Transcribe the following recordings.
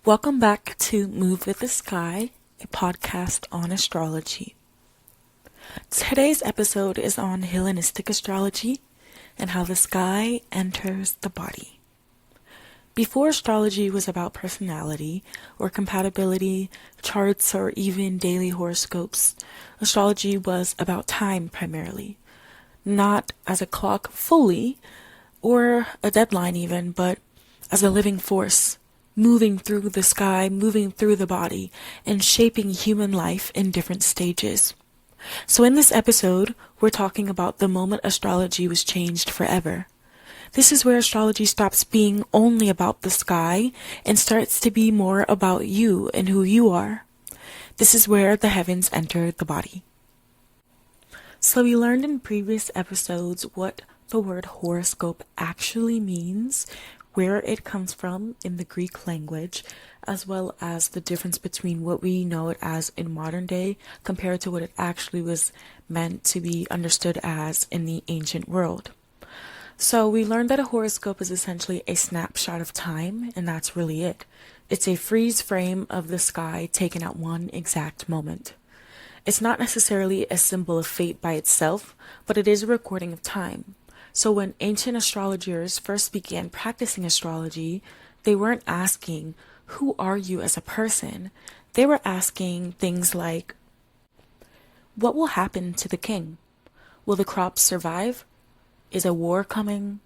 Welcome back to Move with the Sky, a podcast on astrology. Today's episode is on Hellenistic astrology and how the sky enters the body. Before astrology was about personality or compatibility, charts, or even daily horoscopes, astrology was about time primarily. Not as a clock fully, or a deadline even, but as a living force, moving through the sky, moving through the body, and shaping human life in different stages. So in this episode, we're talking about the moment astrology was changed forever. This is where astrology stops being only about the sky and starts to be more about you and who you are. This is where the heavens enter the body. So we learned in previous episodes what the word horoscope actually means, where it comes from in the Greek language, as well as the difference between what we know it as in modern day compared to what it actually was meant to be understood as in the ancient world. So we learned that a horoscope is essentially a snapshot of time, and that's really it. It's a freeze frame of the sky taken at one exact moment. It's not necessarily a symbol of fate by itself, but it is a recording of time. So when ancient astrologers first began practicing astrology, they weren't asking, who are you as a person? They were asking things like, what will happen to the king? Will the crops survive? Is a war coming?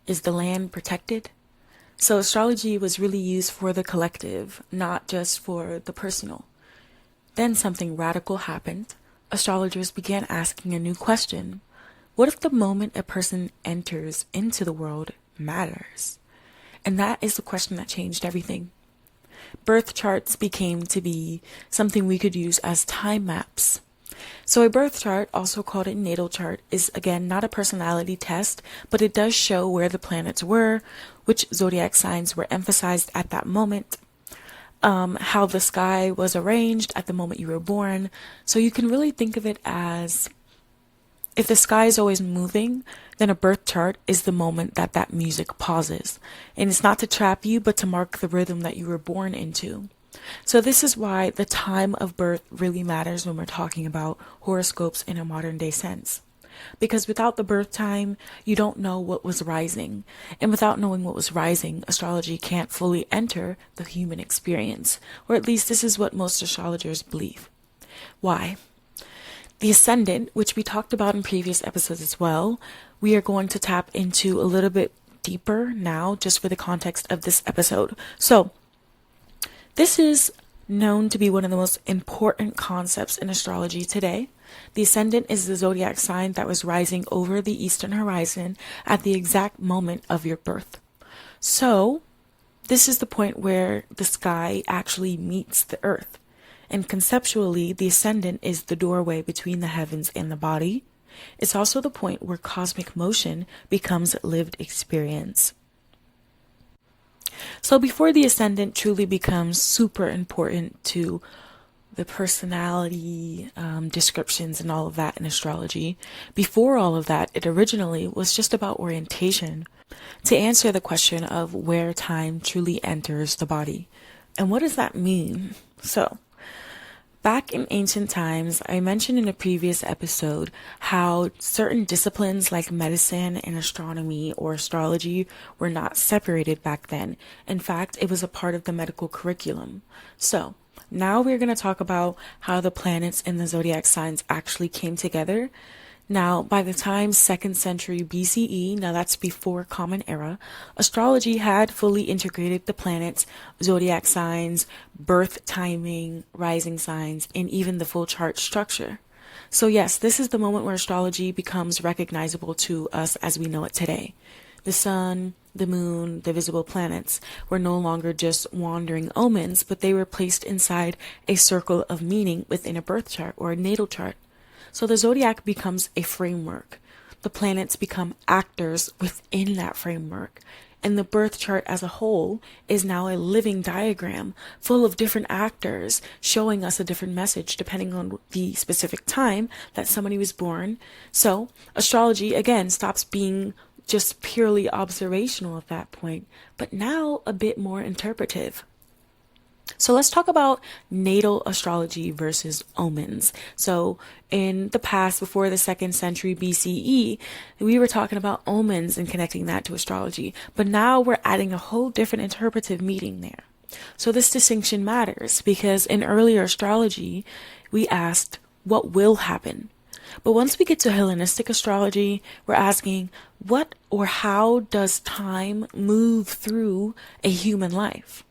Is the land protected? So astrology was really used for the collective, not just for the personal. Then something radical happened. Astrologers began asking a new question. What if the moment a person enters into the world matters? And that is the question that changed everything. Birth charts became to be something we could use as time maps. So a birth chart, also called a natal chart, is again not a personality test, but it does show where the planets were, which zodiac signs were emphasized at that moment, how the sky was arranged at the moment you were born. So you can really think of it as, if the sky is always moving, then a birth chart is the moment that that music pauses. And it's not to trap you, but to mark the rhythm that you were born into. So this is why the time of birth really matters when we're talking about horoscopes in a modern day sense. Because without the birth time, you don't know what was rising. And without knowing what was rising, astrology can't fully enter the human experience. Or at least this is what most astrologers believe. Why? The ascendant, which we talked about in previous episodes as well, we are going to tap into a little bit deeper now, just for the context of this episode. So, this is known to be one of the most important concepts in astrology today. The ascendant is the zodiac sign that was rising over the eastern horizon at the exact moment of your birth. So, this is the point where the sky actually meets the earth. And conceptually, the ascendant is the doorway between the heavens and the body. It's also the point where cosmic motion becomes lived experience. So before the ascendant truly becomes super important to the personality, descriptions and all of that in astrology, before all of that, it originally was just about orientation, to answer the question of where time truly enters the body. And what does that mean? So, back in ancient times, I mentioned in a previous episode how certain disciplines like medicine and astronomy or astrology were not separated back then. In fact, it was a part of the medical curriculum. So, now we're going to talk about how the planets and the zodiac signs actually came together. Now, by the time 2nd century BCE, now that's before Common Era, astrology had fully integrated the planets, zodiac signs, birth timing, rising signs, and even the full chart structure. So yes, this is the moment where astrology becomes recognizable to us as we know it today. The sun, the moon, the visible planets were no longer just wandering omens, but they were placed inside a circle of meaning within a birth chart or a natal chart. So the zodiac becomes a framework. The planets become actors within that framework. And the birth chart as a whole is now a living diagram full of different actors showing us a different message depending on the specific time that somebody was born. So astrology, again, stops being just purely observational at that point, but now a bit more interpretive. So let's talk about natal astrology versus omens. So in the past, before the 2nd century BCE, we were talking about omens and connecting that to astrology. But now we're adding a whole different interpretive meaning there. So this distinction matters because in earlier astrology, we asked what will happen. But once we get to Hellenistic astrology, we're asking what or how does time move through a human life?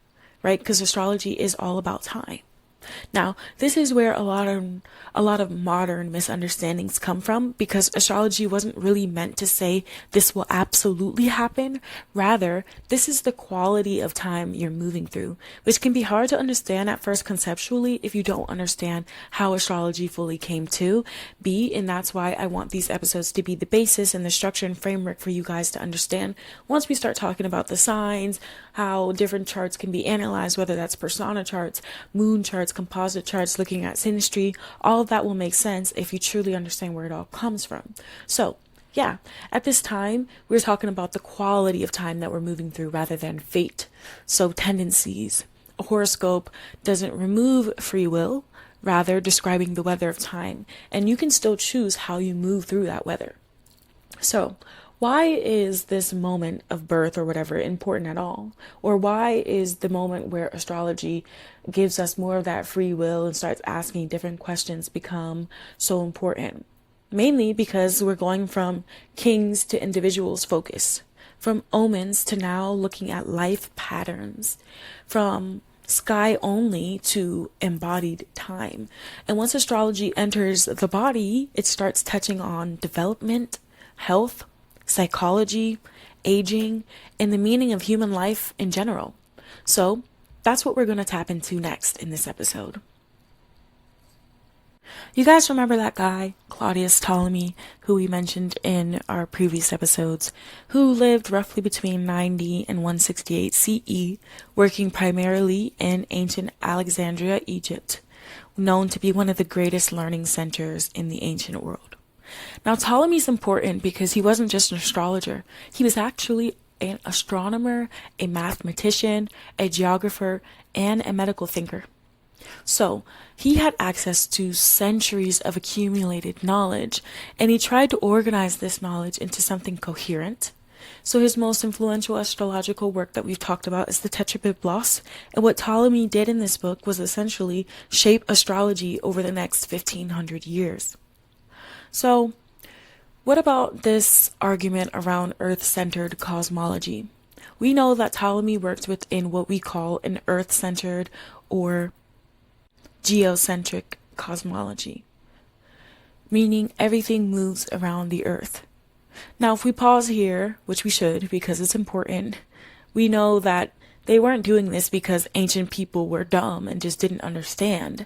Right? Because astrology is all about time. Now, this is where a lot of modern misunderstandings come from, because astrology wasn't really meant to say this will absolutely happen. Rather, this is the quality of time you're moving through, which can be hard to understand at first conceptually if you don't understand how astrology fully came to be. And that's why I want these episodes to be the basis and the structure and framework for you guys to understand once we start talking about the signs, how different charts can be analyzed, whether that's persona charts, moon charts, composite charts, looking at synastry. All of that will make sense if you truly understand where it all comes from. So yeah, at this time, we're talking about the quality of time that we're moving through rather than fate. So tendencies. A horoscope doesn't remove free will, rather describing the weather of time. And you can still choose how you move through that weather. So why is this moment of birth or whatever important at all? Or why is the moment where astrology gives us more of that free will and starts asking different questions become so important? Mainly because we're going from kings to individuals focus, from omens to now looking at life patterns, from sky only to embodied time. And once astrology enters the body, it starts touching on development, health, psychology, aging, and the meaning of human life in general. So that's what we're going to tap into next in this episode. You guys remember that guy, Claudius Ptolemy, who we mentioned in our previous episodes, who lived roughly between 90 and 168 CE, working primarily in ancient Alexandria, Egypt, known to be one of the greatest learning centers in the ancient world. Now, Ptolemy's important because he wasn't just an astrologer. He was actually an astronomer, a mathematician, a geographer, and a medical thinker. So, he had access to centuries of accumulated knowledge, and he tried to organize this knowledge into something coherent. So his most influential astrological work that we've talked about is the Tetrabiblos, and what Ptolemy did in this book was essentially shape astrology over the next 1500 years. So, what about this argument around Earth-centered cosmology? We know that Ptolemy worked within what we call an Earth-centered or geocentric cosmology, meaning everything moves around the Earth. Now, if we pause here, which we should because it's important, we know that they weren't doing this because ancient people were dumb and just didn't understand.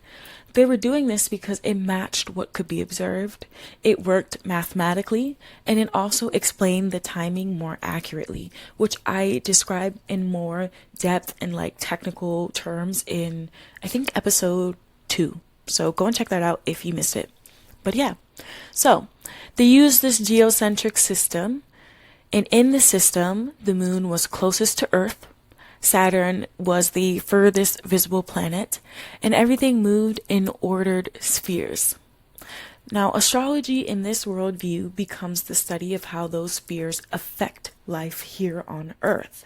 They were doing this because it matched what could be observed, it worked mathematically, and it also explained the timing more accurately, which I describe in more depth and like technical terms in, I think, episode 2. So go and check that out if you missed it. But yeah, so they used this geocentric system, and in the system, the moon was closest to Earth, Saturn was the furthest visible planet, and everything moved in ordered spheres. Now, astrology in this worldview becomes the study of how those spheres affect life here on Earth.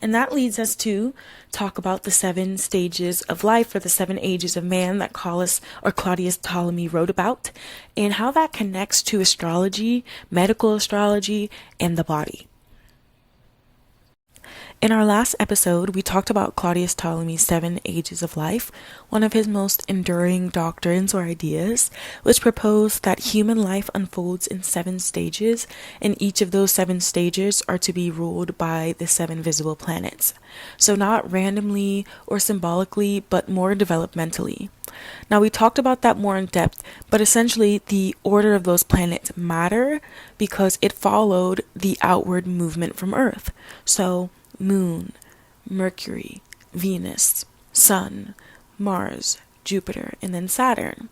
And that leads us to talk about the 7 stages of life, or the 7 ages of man that Claudius Ptolemy wrote about, and how that connects to astrology, medical astrology, and the body. In our last episode, we talked about Claudius Ptolemy's 7 ages of life, one of his most enduring doctrines or ideas, which proposed that human life unfolds in 7 stages, and each of those 7 stages are to be ruled by the 7 visible planets. So not randomly or symbolically, but more developmentally. Now, we talked about that more in depth, but essentially the order of those planets matter because it followed the outward movement from Earth. So Moon, Mercury, Venus, Sun, Mars, Jupiter, and then Saturn.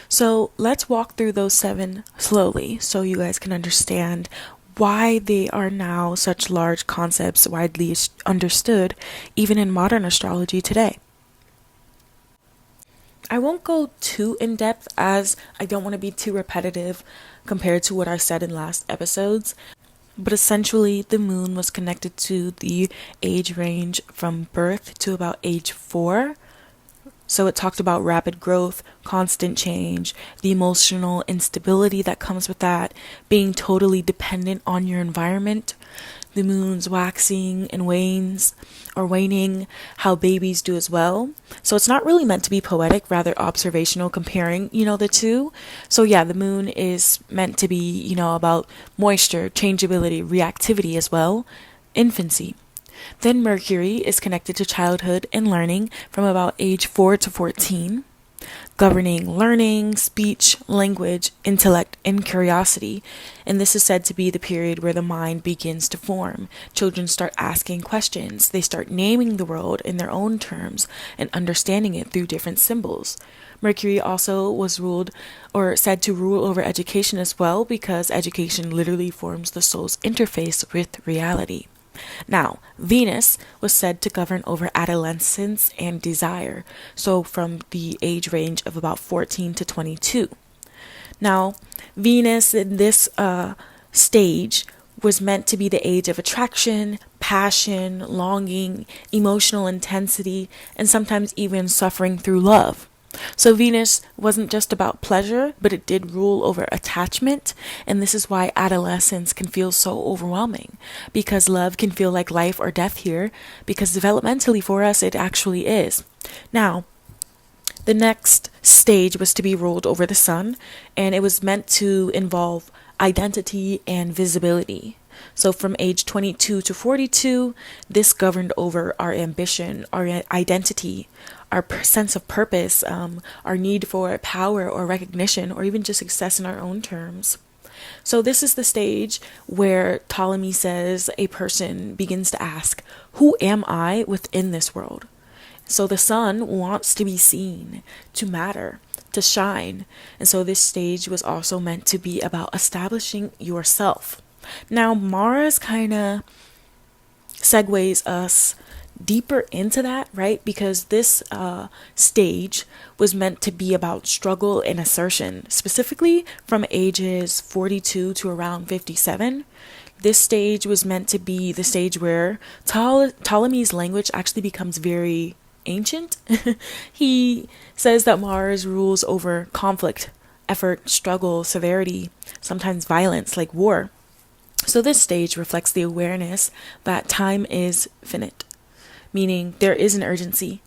So let's walk through those 7 slowly so you guys can understand why they are now such large concepts widely understood even in modern astrology today. I won't go too in depth as I don't want to be too repetitive compared to what I said in last episodes. But essentially, the moon was connected to the age range from birth to about age 4. So it talked about rapid growth, constant change, the emotional instability that comes with that, being totally dependent on your environment, the moon's waxing and waning, how babies do as well. So it's not really meant to be poetic, rather observational, comparing, the two. So yeah, the moon is meant to be, about moisture, changeability, reactivity as well, infancy. Then Mercury is connected to childhood and learning from about age 4 to 14, governing learning, speech, language, intellect, and curiosity. And this is said to be the period where the mind begins to form. Children start asking questions. They start naming the world in their own terms and understanding it through different symbols. Mercury also was ruled or said to rule over education as well, because education literally forms the soul's interface with reality. Now, Venus was said to govern over adolescence and desire, so from the age range of about 14 to 22. Now, Venus in this stage was meant to be the age of attraction, passion, longing, emotional intensity, and sometimes even suffering through love. So Venus wasn't just about pleasure, but it did rule over attachment, and this is why adolescence can feel so overwhelming, because love can feel like life or death here, because developmentally for us it actually is. Now, the next stage was to be ruled over the sun, and it was meant to involve identity and visibility. So from age 22 to 42, this governed over our ambition, our identity, our sense of purpose, our need for power or recognition, or even just success in our own terms. So this is the stage where Ptolemy says a person begins to ask, who am I within this world? So the sun wants to be seen, to matter, to shine. And so this stage was also meant to be about establishing yourself. Now, Mars kind of segues us deeper into that, right? Because this stage was meant to be about struggle and assertion, specifically from ages 42 to around 57. This stage was meant to be the stage where Ptolemy's language actually becomes very ancient. He says that Mars rules over conflict, effort, struggle, severity, sometimes violence like war. So this stage reflects the awareness that time is finite, meaning there is an urgency.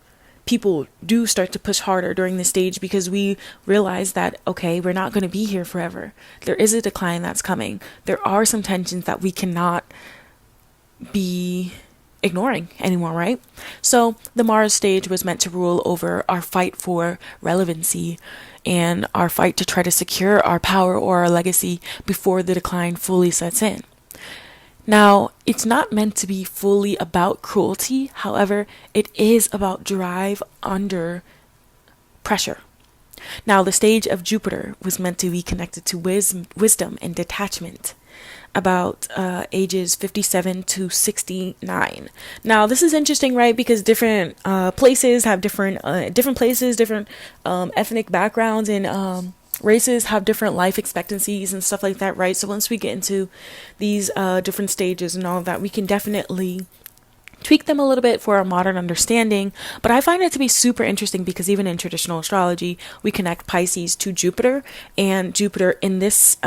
People do start to push harder during this stage because we realize that, okay, we're not going to be here forever. There is a decline that's coming. There are some tensions that we cannot be ignoring anymore, right? So the Mars stage was meant to rule over our fight for relevancy and our fight to try to secure our power or our legacy before the decline fully sets in. Now, it's not meant to be fully about cruelty. However, it is about drive under pressure. Now, the stage of Jupiter was meant to be connected to wisdom and detachment, about ages 57 to 69. Now, this is interesting, right? Because different places have different ethnic backgrounds, and races have different life expectancies and stuff like that, right? So once we get into these different stages and all of that, we can definitely tweak them a little bit for our modern understanding. But I find it to be super interesting because even in traditional astrology, we connect Pisces to Jupiter, and Jupiter in this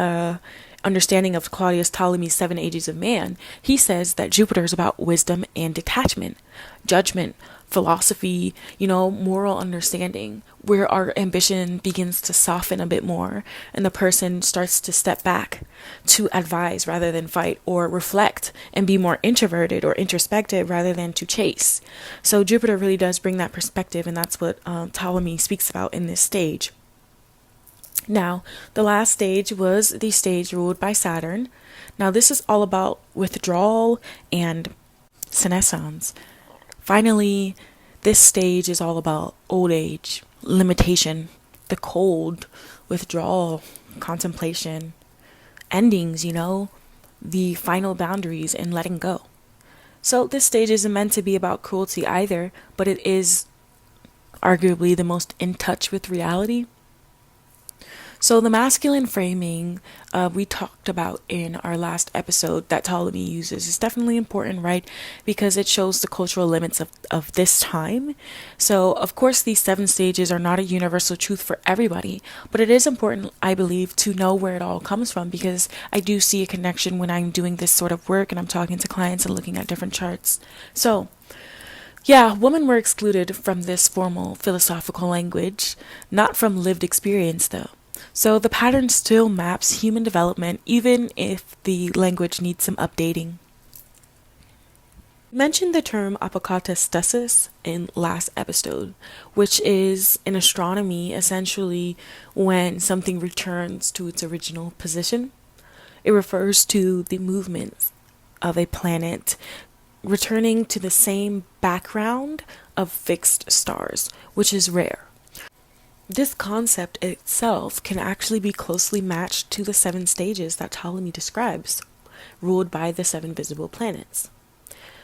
understanding of Claudius Ptolemy's 7 Ages of Man, he says that Jupiter is about wisdom and detachment, judgment, philosophy, moral understanding, where our ambition begins to soften a bit more and the person starts to step back to advise rather than fight, or reflect and be more introverted or introspective rather than to chase. So Jupiter really does bring that perspective, and that's what Ptolemy speaks about in this stage. Now, the last stage was the stage ruled by Saturn. Now, this is all about withdrawal and senescence. Finally, this stage is all about old age, limitation, the cold, withdrawal, contemplation, endings, the final boundaries, and letting go. So this stage isn't meant to be about cruelty either, but it is arguably the most in touch with reality. So the masculine framing we talked about in our last episode that Ptolemy uses is definitely important, right? Because it shows the cultural limits of this time. So of course these 7 stages are not a universal truth for everybody, but it is important, I believe, to know where it all comes from, because I do see a connection when I'm doing this sort of work and I'm talking to clients and looking at different charts. So yeah, women were excluded from this formal philosophical language, not from lived experience though. So the pattern still maps human development, even if the language needs some updating. I mentioned the term apokatastasis in last episode, which is in astronomy essentially when something returns to its original position. It refers to the movements of a planet returning to the same background of fixed stars, which is rare. This concept itself can actually be closely matched to the 7 stages that Ptolemy describes, ruled by the 7 visible planets.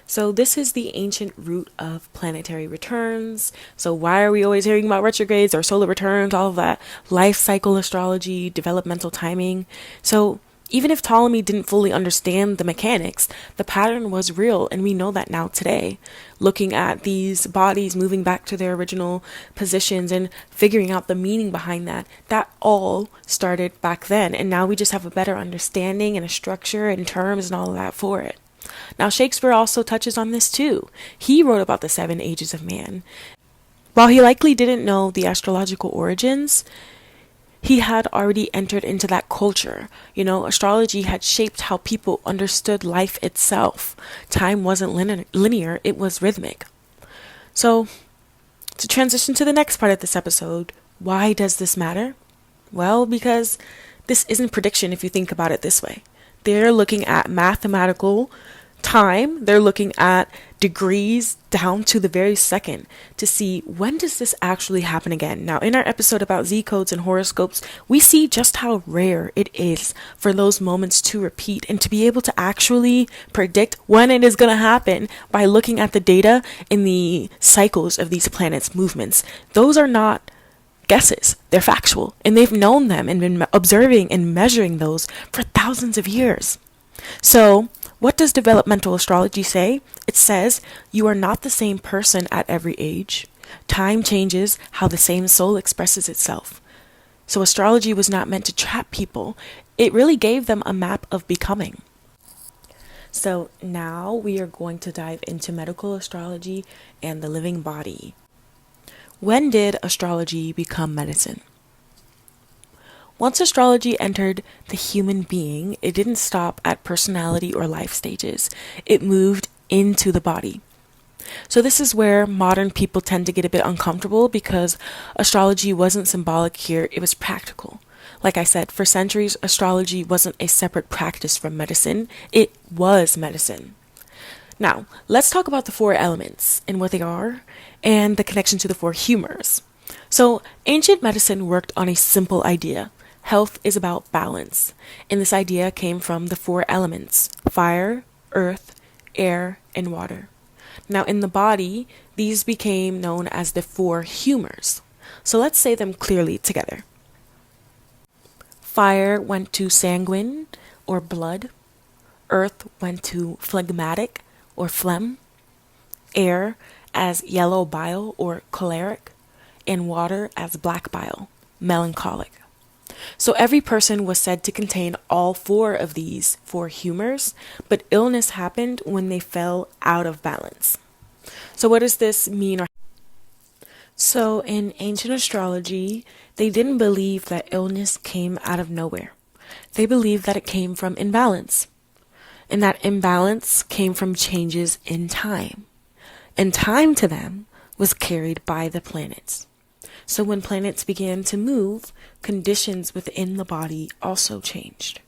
So this is the ancient root of planetary returns. So why are we always hearing about retrogrades or solar returns, all of that? Life cycle astrology, developmental timing. So even if Ptolemy didn't fully understand the mechanics, the pattern was real, and we know that now today. Looking at these bodies moving back to their original positions and figuring out the meaning behind that, that all started back then, and now we just have a better understanding and a structure and terms and all of that for it. Now Shakespeare also touches on this too. He wrote about the 7 ages of man. While he likely didn't know the astrological origins, he had already entered into that culture. Astrology had shaped how people understood life itself. Time wasn't linear, it was rhythmic. So, to transition to the next part of this episode, why does this matter? Well, because this isn't prediction if you think about it this way. They're looking at mathematical time, they're looking at degrees down to the very second to see when does this actually happen again. Now, in our episode about Z codes and horoscopes, we see just how rare it is for those moments to repeat and to be able to actually predict when it is going to happen by looking at the data in the cycles of these planets' movements. Those are not guesses, they're factual, and they've known them and been observing and measuring those for thousands of years. So what does developmental astrology say? It says you are not the same person at every age. Time changes how the same soul expresses itself. So astrology was not meant to trap people. It really gave them a map of becoming. So now we are going to dive into medical astrology and the living body. When did astrology become medicine? Once astrology entered the human being, it didn't stop at personality or life stages. It moved into the body. So this is where modern people tend to get a bit uncomfortable, because astrology wasn't symbolic here, it was practical. Like I said, for centuries, astrology wasn't a separate practice from medicine, it was medicine. Now, let's talk about the 4 elements and what they are, and the connection to the 4 humors. So, ancient medicine worked on a simple idea. Health is about balance, and this idea came from the 4 elements: fire, earth, air, and water. Now in the body, these became known as the 4 humors. So let's say them clearly together. Fire went to sanguine, or blood. Earth went to phlegmatic, or phlegm. Air as yellow bile, or choleric. And water as black bile, melancholic. So every person was said to contain all 4 of these 4 humors, but illness happened when they fell out of balance. So what does this mean? So in ancient astrology, they didn't believe that illness came out of nowhere. They believed that it came from imbalance. And that imbalance came from changes in time. And time to them was carried by the planets. So when planets began to move, conditions within the body also changed.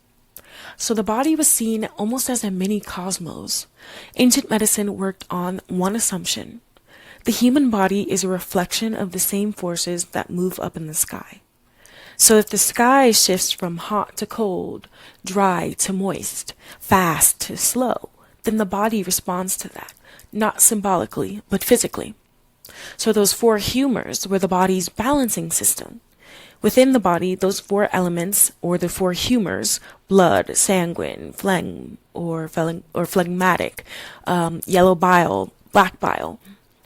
So the body was seen almost as a mini cosmos. Ancient medicine worked on one assumption: the human body is a reflection of the same forces that move up in the sky. So if the sky shifts from hot to cold, dry to moist, fast to slow, then the body responds to that, not symbolically, but physically. So those four humors were the body's balancing system. Within the body, those four elements, or the four humors, blood, sanguine, phlegm, or phlegmatic, yellow bile, black bile.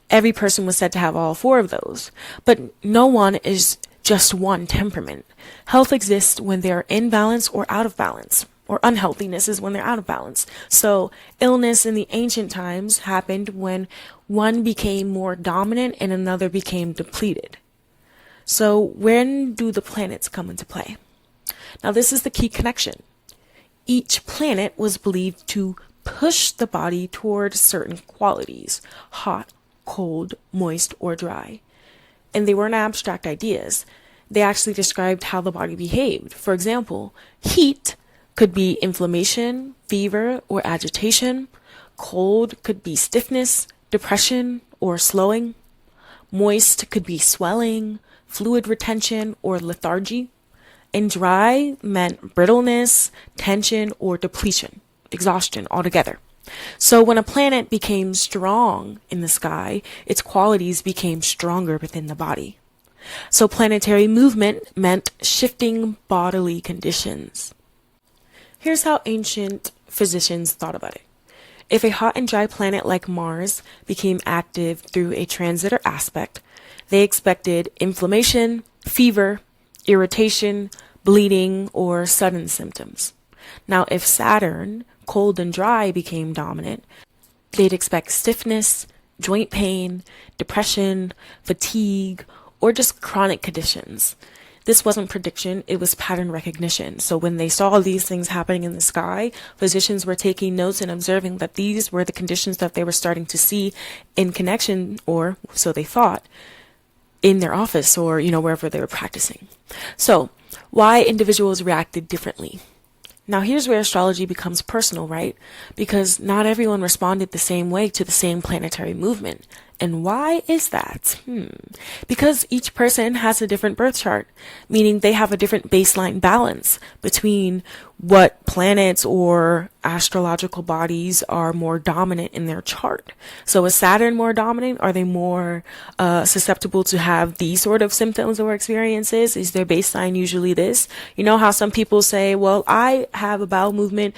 Every person was said to have all four of those. But no one is just one temperament. Health exists when they're in balance or out of balance, or unhealthiness is when they're out of balance. So illness in the ancient times happened when one became more dominant and another became depleted. So when do the planets come into play? Now this is the key connection. Each planet was believed to push the body toward certain qualities: hot, cold, moist, or dry. And they weren't abstract ideas. They actually described how the body behaved. For example, heat could be inflammation, fever, or agitation. Cold could be stiffness, depression, or slowing. Moist could be swelling, fluid retention, or lethargy. And dry meant brittleness, tension, or depletion, exhaustion altogether. So when a planet became strong in the sky, its qualities became stronger within the body. So planetary movement meant shifting bodily conditions. Here's how ancient physicians thought about it. If a hot and dry planet like Mars became active through a transit or aspect, they expected inflammation, fever, irritation, bleeding, or sudden symptoms. Now, if Saturn, cold and dry, became dominant, they'd expect stiffness, joint pain, depression, fatigue, or just chronic conditions. This wasn't prediction, it was pattern recognition. So when they saw these things happening in the sky, physicians were taking notes and observing that these were the conditions that they were starting to see in connection, or so they thought, in their office or, wherever they were practicing. So why individuals reacted differently. Now here's where astrology becomes personal, right? Because not everyone responded the same way to the same planetary movement. And why is that? Because each person has a different birth chart, meaning they have a different baseline balance between what planets or astrological bodies are more dominant in their chart. So is Saturn more dominant? Are they more susceptible to have these sort of symptoms or experiences? Is their baseline usually this? You know how some people say, well, I have a bowel movement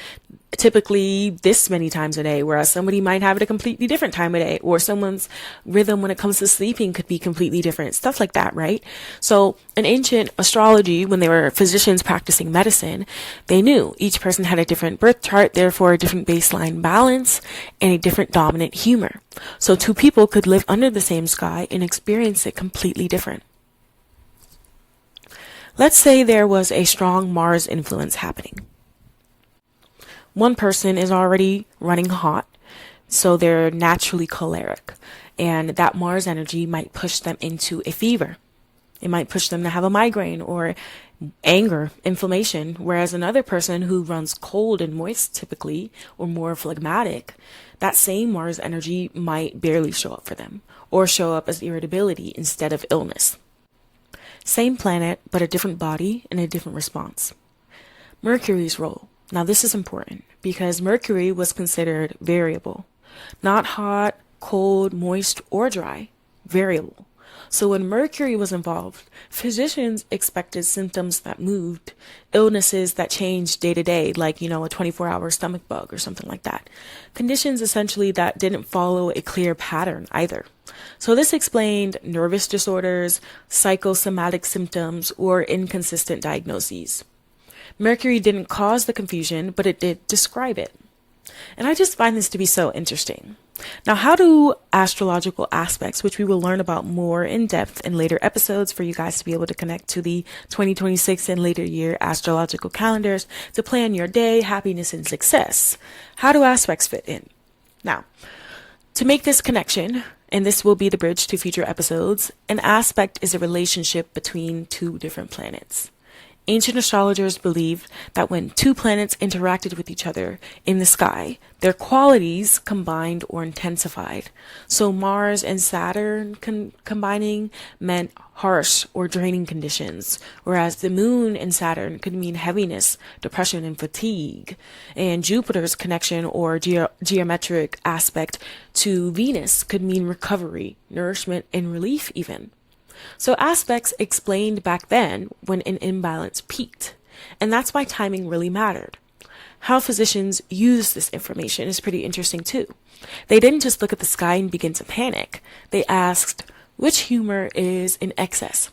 typically this many times a day, whereas somebody might have it a completely different time of day, or someone's rhythm when it comes to sleeping could be completely different, stuff like that, right? So in ancient astrology, when they were physicians practicing medicine, they knew each person had a different birth chart, therefore a different baseline balance and a different dominant humor. So two people could live under the same sky and experience it completely different. Let's say there was a strong Mars influence happening. One person is already running hot, so they're naturally choleric, and that Mars energy might push them into a fever. It might push them to have a migraine or anger, inflammation, whereas another person who runs cold and moist typically, or more phlegmatic, that same Mars energy might barely show up for them, or show up as irritability instead of illness. Same planet, but a different body and a different response. Mercury's role. Now this is important because Mercury was considered variable, not hot, cold, moist, or dry, variable. So when Mercury was involved, physicians expected symptoms that moved, illnesses that changed day to day, like, a 24-hour stomach bug or something like that. Conditions essentially that didn't follow a clear pattern either. So this explained nervous disorders, psychosomatic symptoms, or inconsistent diagnoses. Mercury didn't cause the confusion, but it did describe it. And I just find this to be so interesting. Now, how do astrological aspects, which we will learn about more in depth in later episodes for you guys to be able to connect to the 2026 and later year astrological calendars to plan your day, happiness, and success, how do aspects fit in? Now, to make this connection, and this will be the bridge to future episodes, an aspect is a relationship between two different planets. Ancient astrologers believed that when two planets interacted with each other in the sky, their qualities combined or intensified. So Mars and Saturn combining meant harsh or draining conditions, whereas the moon and Saturn could mean heaviness, depression, and fatigue. And Jupiter's connection or geometric aspect to Venus could mean recovery, nourishment, and relief even. So aspects explained back then when an imbalance peaked. And that's why timing really mattered. How physicians used this information is pretty interesting too. They didn't just look at the sky and begin to panic. They asked, which humor is in excess?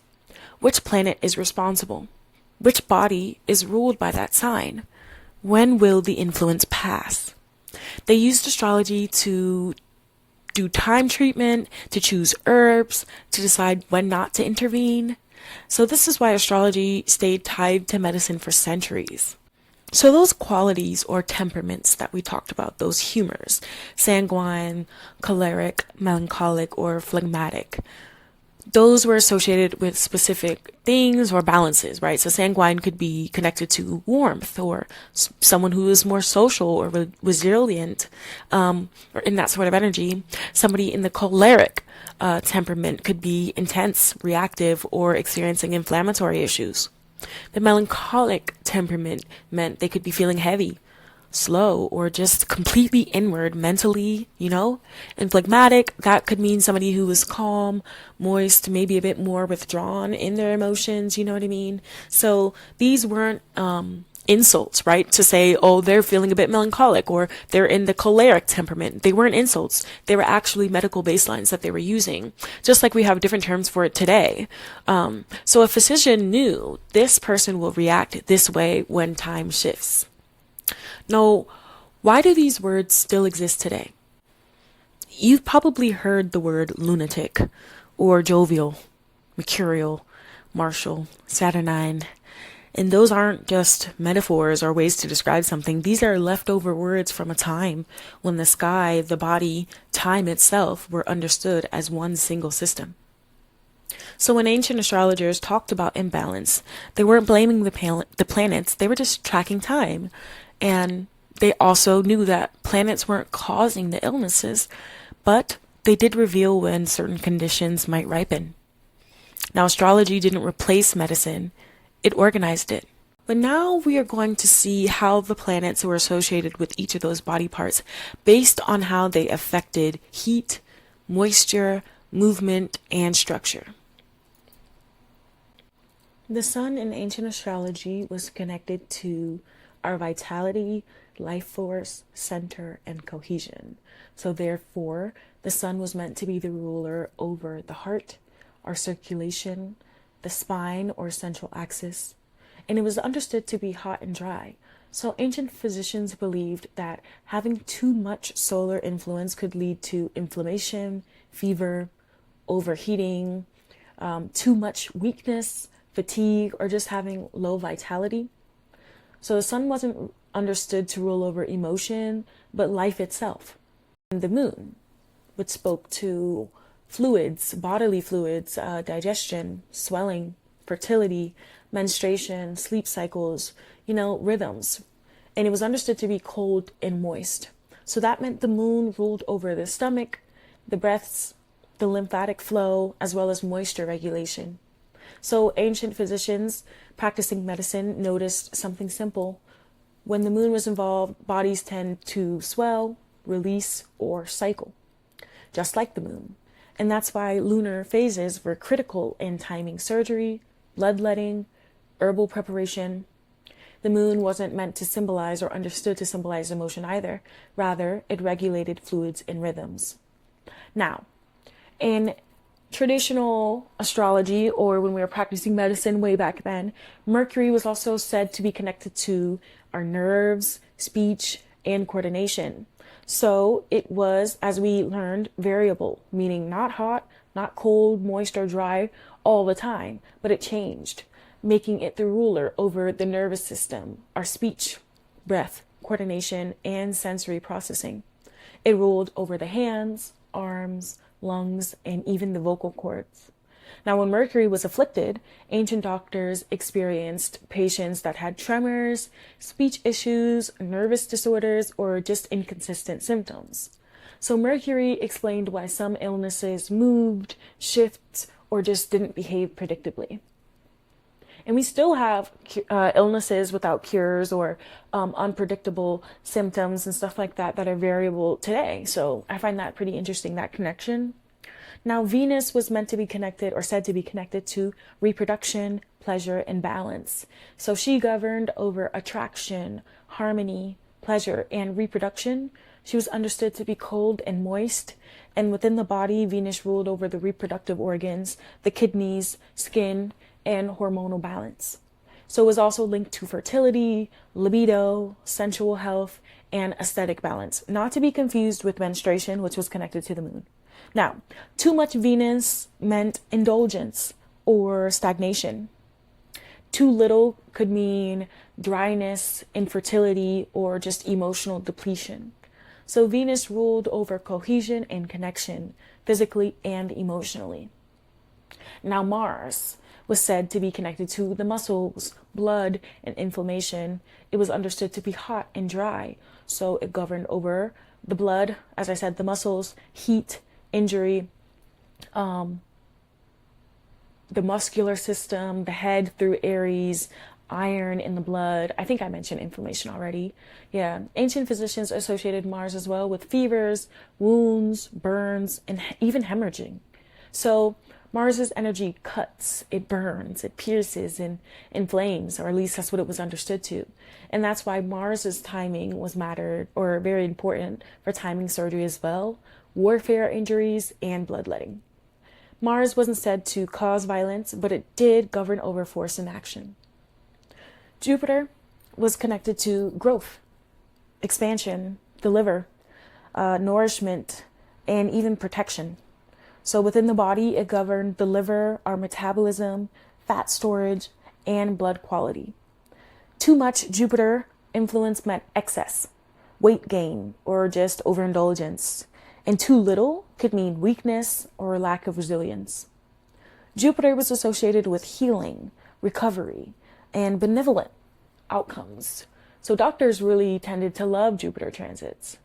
Which planet is responsible? Which body is ruled by that sign? When will the influence pass? They used astrology to do time treatment, to choose herbs, to decide when not to intervene. So this is why astrology stayed tied to medicine for centuries. So those qualities or temperaments that we talked about, those humors, sanguine, choleric, melancholic, or phlegmatic, those were associated with specific things or balances, right? So sanguine could be connected to warmth or someone who is more social or resilient, or in that sort of energy. Somebody in the choleric temperament could be intense, reactive, or experiencing inflammatory issues. The melancholic temperament meant they could be feeling heavy, slow, or just completely inward mentally, And phlegmatic, that could mean somebody who was calm, moist, maybe a bit more withdrawn in their emotions, you know what I mean? So these weren't insults, right? To say, oh, they're feeling a bit melancholic or they're in the choleric temperament. They weren't insults. They were actually medical baselines that they were using, just like we have different terms for it today. So a physician knew this person will react this way when time shifts. Now, why do these words still exist today? You've probably heard the word lunatic or jovial, mercurial, martial, saturnine. And those aren't just metaphors or ways to describe something. These are leftover words from a time when the sky, the body, time itself were understood as one single system. So when ancient astrologers talked about imbalance, they weren't blaming the planets, they were just tracking time. And they also knew that planets weren't causing the illnesses, but they did reveal when certain conditions might ripen. Now, astrology didn't replace medicine, it organized it. But now we are going to see how the planets were associated with each of those body parts based on how they affected heat, moisture, movement, and structure. The sun in ancient astrology was connected to our vitality, life force, center, and cohesion. So therefore, the sun was meant to be the ruler over the heart, our circulation, the spine or central axis, and it was understood to be hot and dry. So ancient physicians believed that having too much solar influence could lead to inflammation, fever, overheating, too much weakness, fatigue, or just having low vitality. So the sun wasn't understood to rule over emotion, but life itself. And the moon, which spoke to fluids, bodily fluids, digestion, swelling, fertility, menstruation, sleep cycles, rhythms. And it was understood to be cold and moist. So that meant the moon ruled over the stomach, the breaths, the lymphatic flow, as well as moisture regulation. So ancient physicians practicing medicine noticed something simple. When the moon was involved, bodies tend to swell, release, or cycle, just like the moon. And that's why lunar phases were critical in timing surgery, bloodletting, herbal preparation. The moon wasn't meant to symbolize or understood to symbolize emotion either. Rather, it regulated fluids and rhythms. Now, in traditional astrology, or when we were practicing medicine way back then, Mercury was also said to be connected to our nerves, speech, and coordination. So it was, as we learned, variable, meaning not hot, not cold, moist, or dry all the time, but it changed, making it the ruler over the nervous system, our speech, breath, coordination, and sensory processing. It ruled over the hands, arms, lungs, and even the vocal cords. Now, when Mercury was afflicted, ancient doctors experienced patients that had tremors, speech issues, nervous disorders, or just inconsistent symptoms. So Mercury explained why some illnesses moved, shifted, or just didn't behave predictably. And we still have illnesses without cures or unpredictable symptoms and stuff like that are variable today. So I find that pretty interesting, that connection. Now, Venus was meant to be connected or said to be connected to reproduction, pleasure, and balance. So she governed over attraction, harmony, pleasure, and reproduction. She was understood to be cold and moist. And within the body, Venus ruled over the reproductive organs, the kidneys, skin, and hormonal balance. So it was also linked to fertility, libido, sensual health, and aesthetic balance, not to be confused with menstruation, which was connected to the moon. Now, too much Venus meant indulgence or stagnation. Too little could mean dryness, infertility, or just emotional depletion. So Venus ruled over cohesion and connection, physically and emotionally. Now, Mars was said to be connected to the muscles, blood, and inflammation. It was understood to be hot and dry, so it governed over the blood, as I said, the muscles, heat, injury, the muscular system, the head through Aries, iron in the blood. I think I mentioned inflammation already. Yeah, ancient physicians associated Mars as well with fevers, wounds, burns, and even hemorrhaging. So Mars's energy cuts, it burns, it pierces and inflames, or at least that's what it was understood to. And that's why Mars's timing was mattered or very important for timing surgery as well, warfare injuries, and bloodletting. Mars wasn't said to cause violence, but it did govern over force and action. Jupiter was connected to growth, expansion, the liver, nourishment, and even protection. So within the body, it governed the liver, our metabolism, fat storage, and blood quality. Too much Jupiter influence meant excess, weight gain, or just overindulgence. And too little could mean weakness or lack of resilience. Jupiter was associated with healing, recovery, and benevolent outcomes. So doctors really tended to love Jupiter transits.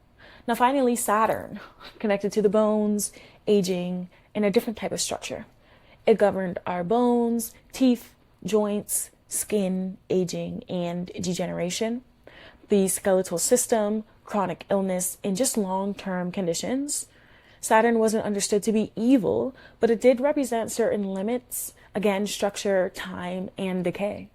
Now finally, Saturn, connected to the bones, aging, and a different type of structure. It governed our bones, teeth, joints, skin, aging, and degeneration, the skeletal system, chronic illness, and just long-term conditions. Saturn wasn't understood to be evil, but it did represent certain limits, again, structure, time, and decay.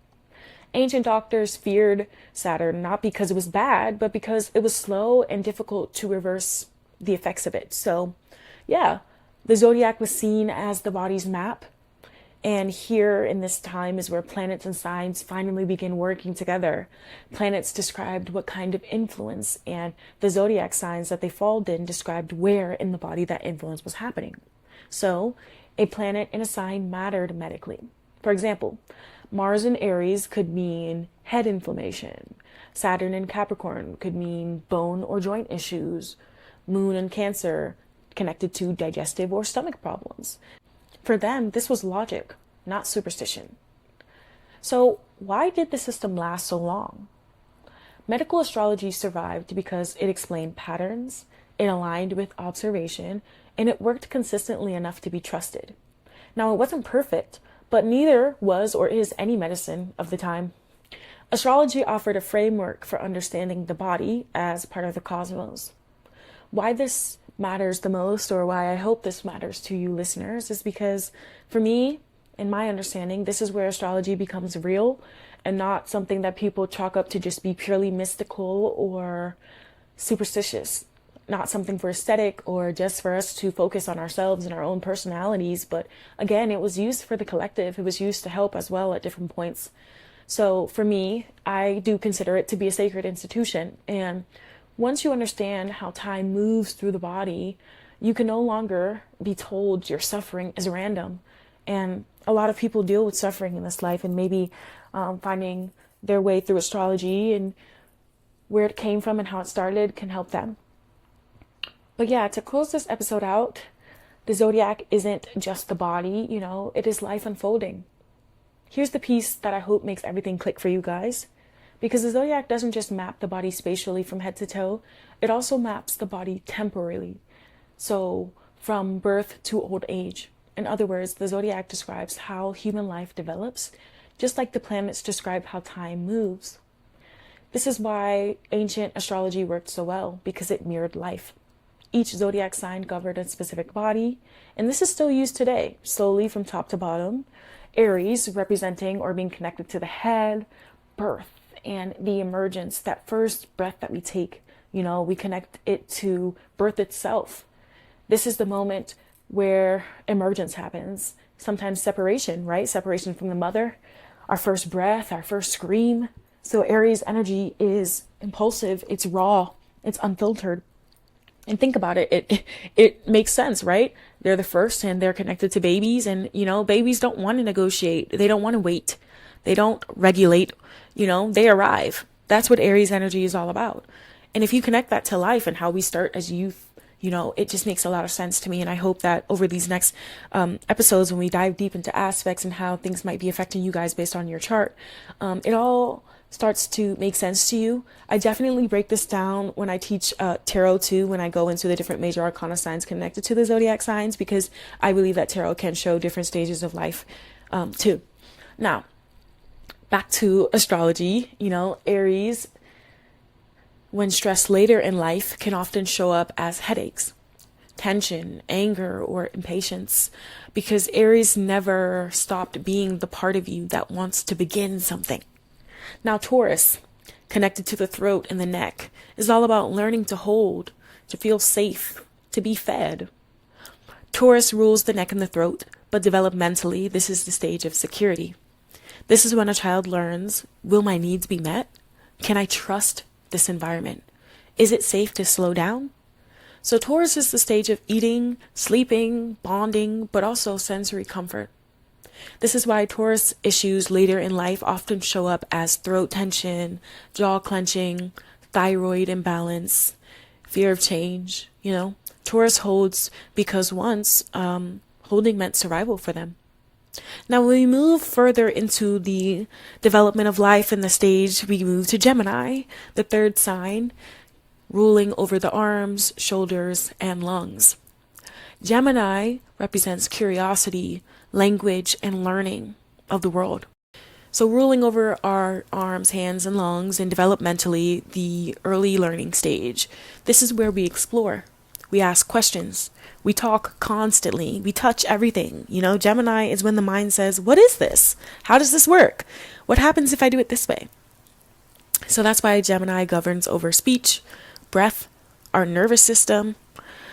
Ancient doctors feared Saturn not because it was bad, but because it was slow and difficult to reverse the effects of it. So, yeah, the zodiac was seen as the body's map. And here in this time is where planets and signs finally begin working together. Planets described what kind of influence, and the zodiac signs that they fall in described where in the body that influence was happening. So, a planet in a sign mattered medically. For example, Mars in Aries could mean head inflammation. Saturn in Capricorn could mean bone or joint issues. Moon in Cancer connected to digestive or stomach problems. For them, this was logic, not superstition. So why did the system last so long? Medical astrology survived because it explained patterns, it aligned with observation, and it worked consistently enough to be trusted. Now, it wasn't perfect, but neither was or is any medicine of the time. Astrology offered a framework for understanding the body as part of the cosmos. Why this matters the most, or why I hope this matters to you listeners, is because for me, in my understanding, this is where astrology becomes real and not something that people chalk up to just be purely mystical or superstitious. Not something for aesthetic or just for us to focus on ourselves and our own personalities, but again, it was used for the collective. It was used to help as well at different points. So for me, I do consider it to be a sacred institution. And once you understand how time moves through the body, you can no longer be told your suffering is random. And a lot of people deal with suffering in this life, and maybe finding their way through astrology and where it came from and how it started can help them. But yeah, to close this episode out, The zodiac isn't just the body, it is life unfolding. Here's the piece that I hope makes everything click for you guys. Because the zodiac doesn't just map the body spatially from head to toe, it also maps the body temporally. So, from birth to old age. In other words, the zodiac describes how human life develops, just like the planets describe how time moves. This is why ancient astrology worked so well, because it mirrored life. Each zodiac sign governed a specific body, and this is still used today, slowly from top to bottom. Aries, representing or being connected to the head, birth, and the emergence, that first breath that we take. We connect it to birth itself. This is the moment where emergence happens. Sometimes separation, right? Separation from the mother, our first breath, our first scream. So Aries energy is impulsive, it's raw, it's unfiltered. And think about it, it makes sense, right? They're the first and they're connected to babies, and babies don't want to negotiate. They don't want to wait. They don't regulate, they arrive. That's what Aries energy is all about. And if you connect that to life and how we start as youth, it just makes a lot of sense to me. And I hope that over these next episodes, when we dive deep into aspects and how things might be affecting you guys based on your chart, it all starts to make sense to you. I definitely break this down when I teach tarot too, when I go into the different major arcana signs connected to the zodiac signs, because I believe that tarot can show different stages of life too. Now, back to astrology, Aries, when stressed later in life, can often show up as headaches, tension, anger, or impatience, because Aries never stopped being the part of you that wants to begin something. Now, Taurus, connected to the throat and the neck, is all about learning to hold, to feel safe, to be fed. Taurus rules the neck and the throat, but developmentally, this is the stage of security. This is when a child learns, will my needs be met? Can I trust this environment? Is it safe to slow down? So Taurus is the stage of eating, sleeping, bonding, but also sensory comfort. This is why Taurus issues later in life often show up as throat tension, jaw clenching, thyroid imbalance, fear of change. Taurus holds because once holding meant survival for them. Now, when we move further into the development of life in the stage, we move to Gemini, the third sign, ruling over the arms, shoulders, and lungs. Gemini represents curiosity, language, and learning of the world. So ruling over our arms, hands, and lungs, and developmentally, the early learning stage. This is where we explore. We ask questions. We talk constantly. We touch everything. Gemini is when the mind says, what is this? How does this work? What happens if I do it this way? So that's why Gemini governs over speech, breath, our nervous system.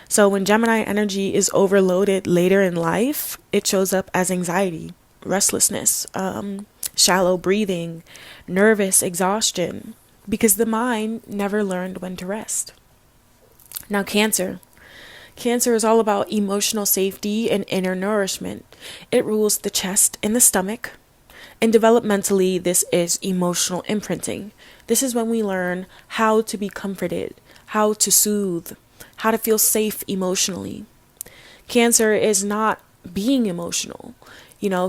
So when Gemini energy is overloaded later in life, it shows up as anxiety, restlessness, shallow breathing, nervous exhaustion, because the mind never learned when to rest. Now, Cancer. Cancer is all about emotional safety and inner nourishment. It rules the chest and the stomach. And developmentally, this is emotional imprinting. This is when we learn how to be comforted, how to soothe, how to feel safe emotionally. Cancer is not being emotional.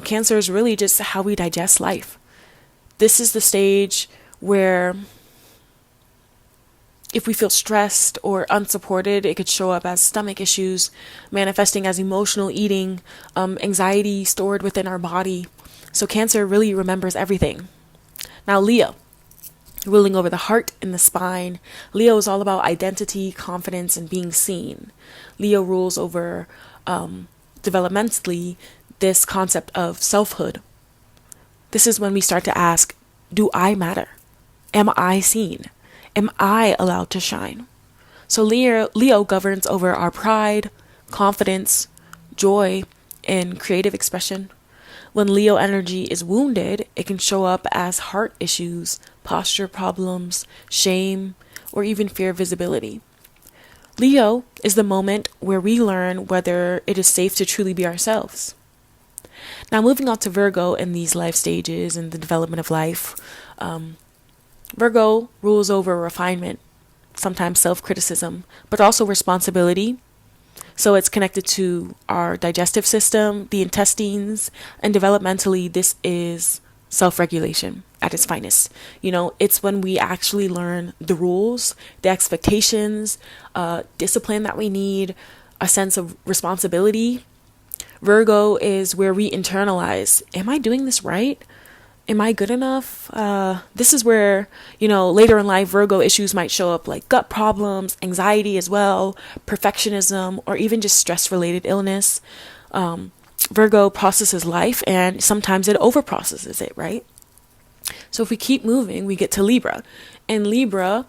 Cancer is really just how we digest life. This is the stage where if we feel stressed or unsupported, it could show up as stomach issues, manifesting as emotional eating, anxiety stored within our body. So Cancer really remembers everything. Now, Leo, ruling over the heart and the spine. Leo is all about identity, confidence, and being seen. Leo rules over, developmentally, this concept of selfhood. This is when we start to ask, do I matter? Am I seen? Am I allowed to shine? So Leo governs over our pride, confidence, joy, and creative expression. When Leo energy is wounded, it can show up as heart issues, posture problems, shame, or even fear of visibility. Leo is the moment where we learn whether it is safe to truly be ourselves. Now, moving on to Virgo in these life stages and the development of life. Virgo rules over refinement, sometimes self-criticism, but also responsibility, So it's connected to our digestive system, the intestines, and developmentally, this is self-regulation at its finest. It's when we actually learn the rules, the expectations, discipline that we need, a sense of responsibility. Virgo is where we internalize, am I doing this right? Am I good enough? This is where, later in life, Virgo issues might show up like gut problems, anxiety as well, perfectionism, or even just stress-related illness. Virgo processes life, and sometimes it overprocesses it, right? So if we keep moving, we get to Libra. And Libra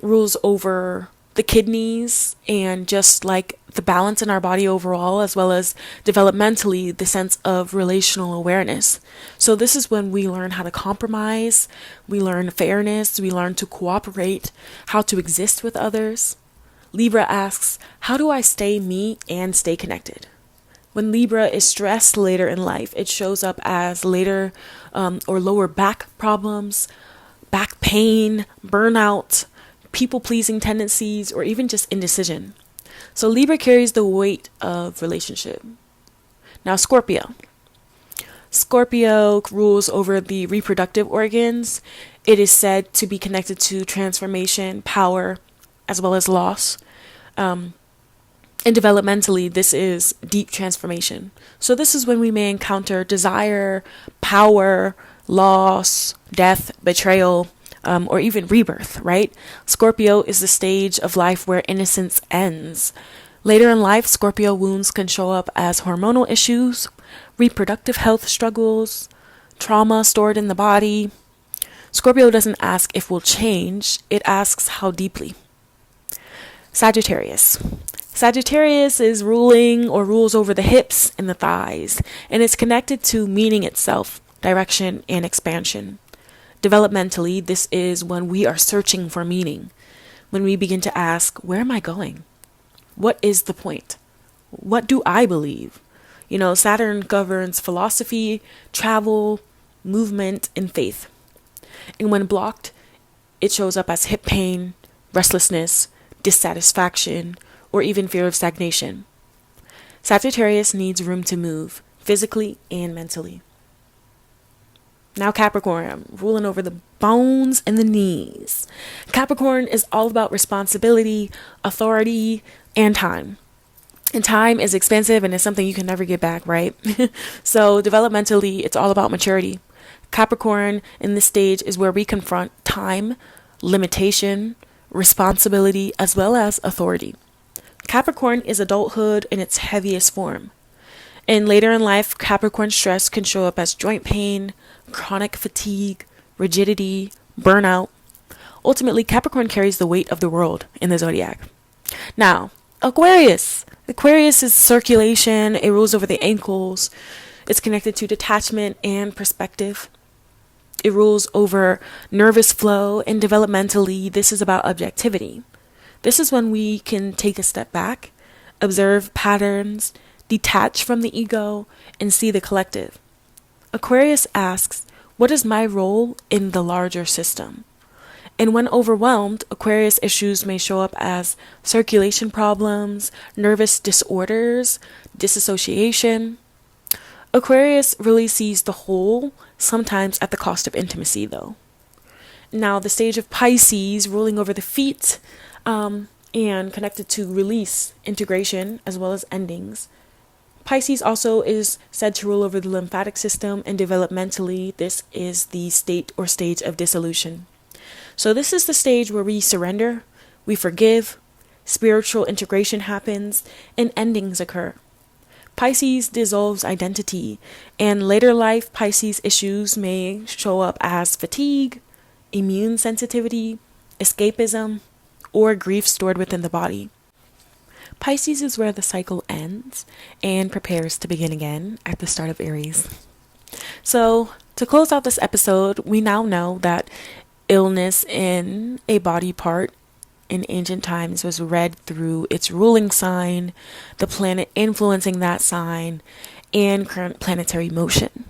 rules over the kidneys and just like the balance in our body overall, as well as developmentally the sense of relational awareness. So this is when we learn how to compromise, we learn fairness, we learn to cooperate, how to exist with others. Libra asks, how do I stay me and stay connected? When Libra is stressed later in life, it shows up as later or lower back problems, back pain, burnout, people-pleasing tendencies, or even just indecision. So Libra carries the weight of relationship. Now Scorpio. Scorpio rules over the reproductive organs. It is said to be connected to transformation, power, as well as loss. And developmentally, this is deep transformation. So this is when we may encounter desire, power, loss, death, betrayal, or even rebirth, right? Scorpio is the stage of life where innocence ends. Later in life, Scorpio wounds can show up as hormonal issues, reproductive health struggles, trauma stored in the body. Scorpio doesn't ask if we'll change, it asks how deeply. Sagittarius. Sagittarius is ruling or rules over the hips and the thighs, and it's connected to meaning itself, direction, and expansion. Developmentally, this is when we are searching for meaning, when we begin to ask, where am I going? What is the point? What do I believe? Saturn governs philosophy, travel, movement, and faith. And when blocked, it shows up as hip pain, restlessness, dissatisfaction, or even fear of stagnation. Sagittarius needs room to move, physically and mentally. Now Capricorn, ruling over the bones and the knees. Capricorn is all about responsibility, authority, and time. And time is expensive and it's something you can never get back, right? So developmentally, it's all about maturity. Capricorn in this stage is where we confront time, limitation, responsibility, as well as authority. Capricorn is adulthood in its heaviest form. And later in life, Capricorn stress can show up as joint pain, chronic fatigue, rigidity, burnout. Ultimately, Capricorn carries the weight of the world in the zodiac. Now, Aquarius. Aquarius is circulation. It rules over the ankles. It's connected to detachment and perspective. It rules over nervous flow, and developmentally, this is about objectivity. This is when we can take a step back, observe patterns, detach from the ego, and see the collective. Aquarius asks, what is my role in the larger system? And when overwhelmed, Aquarius issues may show up as circulation problems, nervous disorders, disassociation. Aquarius really sees the whole, sometimes at the cost of intimacy, though. Now, the stage of Pisces, ruling over the feet, and connected to release, integration, as well as endings. Pisces also is said to rule over the lymphatic system, and developmentally, this is the state or stage of dissolution. So this is the stage where we surrender, we forgive, spiritual integration happens, and endings occur. Pisces dissolves identity, and later life Pisces issues may show up as fatigue, immune sensitivity, escapism, or grief stored within the body. Pisces is where the cycle ends and prepares to begin again at the start of Aries. So, to close out this episode, we now know that illness in a body part in ancient times was read through its ruling sign, the planet influencing that sign, and current planetary motion.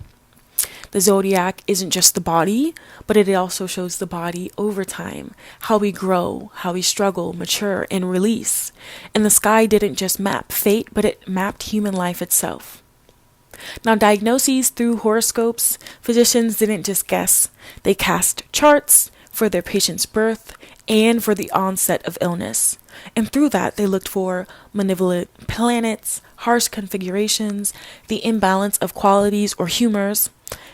The zodiac isn't just the body, but it also shows the body over time, how we grow, how we struggle, mature, and release. And the sky didn't just map fate, but it mapped human life itself. Now, diagnoses through horoscopes, physicians didn't just guess. They cast charts for their patient's birth and for the onset of illness. And through that, they looked for malevolent planets, harsh configurations, the imbalance of qualities or humors.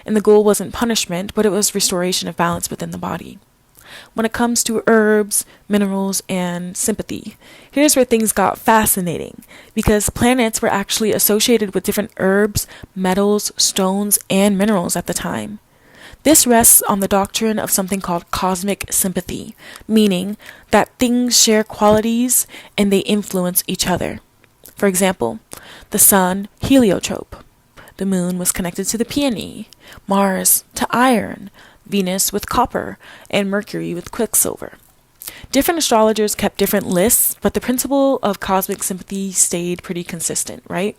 And the goal wasn't punishment, but it was restoration of balance within the body. When it comes to herbs, minerals, and sympathy, here's where things got fascinating, because planets were actually associated with different herbs, metals, stones, and minerals at the time. This rests on the doctrine of something called cosmic sympathy, meaning that things share qualities and they influence each other. For example, the sun, heliotrope. The moon was connected to the peony, Mars to iron, Venus with copper, and Mercury with quicksilver. Different astrologers kept different lists, but the principle of cosmic sympathy stayed pretty consistent, right?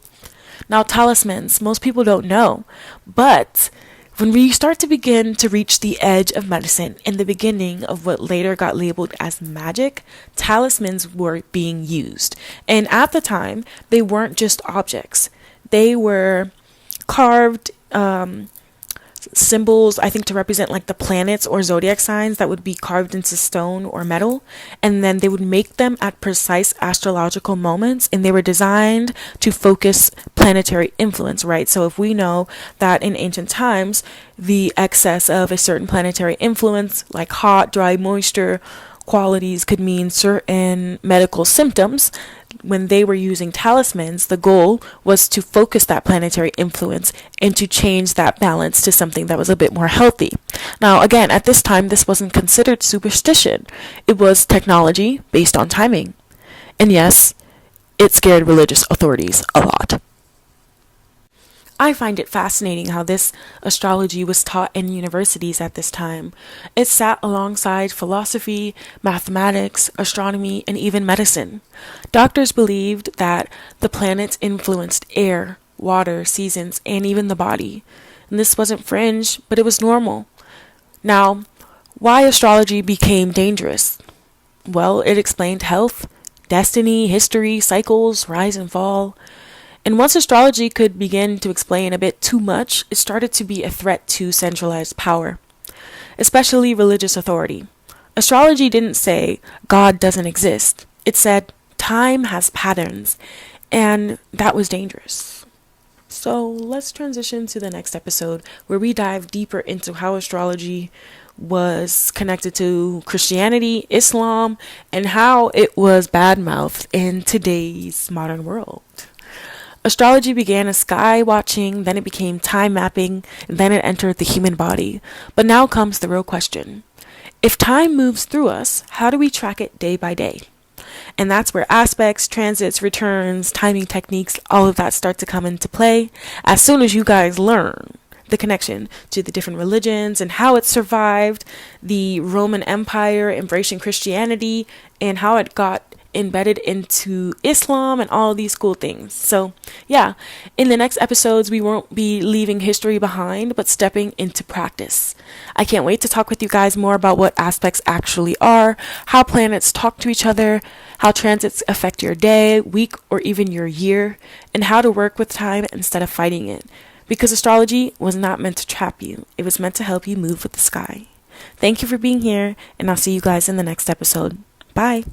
Now, talismans, most people don't know, but when we start to begin to reach the edge of medicine and the beginning of what later got labeled as magic, talismans were being used. And at the time, they weren't just objects. They were carved symbols, I think, to represent like the planets or zodiac signs that would be carved into stone or metal, and then they would make them at precise astrological moments, and they were designed to focus planetary influence, right? So if we know that in ancient times the excess of a certain planetary influence, like hot, dry, moisture qualities, could mean certain medical symptoms, when they were using talismans, the goal was to focus that planetary influence and to change that balance to something that was a bit more healthy. Now, again, at this time, this wasn't considered superstition. It was technology based on timing. And yes, it scared religious authorities a lot. I find it fascinating how this astrology was taught in universities at this time. It sat alongside philosophy, mathematics, astronomy, and even medicine. Doctors believed that the planets influenced air, water, seasons, and even the body. And this wasn't fringe, but it was normal. Now, why astrology became dangerous? Well, it explained health, destiny, history, cycles, rise and fall. And once astrology could begin to explain a bit too much, it started to be a threat to centralized power, especially religious authority. Astrology didn't say God doesn't exist. It said time has patterns, and that was dangerous. So let's transition to the next episode, where we dive deeper into how astrology was connected to Christianity, Islam, and how it was badmouthed in today's modern world. Astrology began as sky watching, then it became time mapping, and then it entered the human body. But now comes the real question. If time moves through us, how do we track it day by day? And that's where aspects, transits, returns, timing techniques, all of that start to come into play as soon as you guys learn the connection to the different religions and how it survived the Roman Empire, embracing Christianity, and how it got embedded into Islam and all these cool things. So yeah, in the next episodes, we won't be leaving history behind, but stepping into practice. I can't wait to talk with you guys more about what aspects actually are, how planets talk to each other, how transits affect your day, week, or even your year, and how to work with time instead of fighting it. Because astrology was not meant to trap you. It was meant to help you move with the sky. Thank you for being here, and I'll see you guys in the next episode. Bye.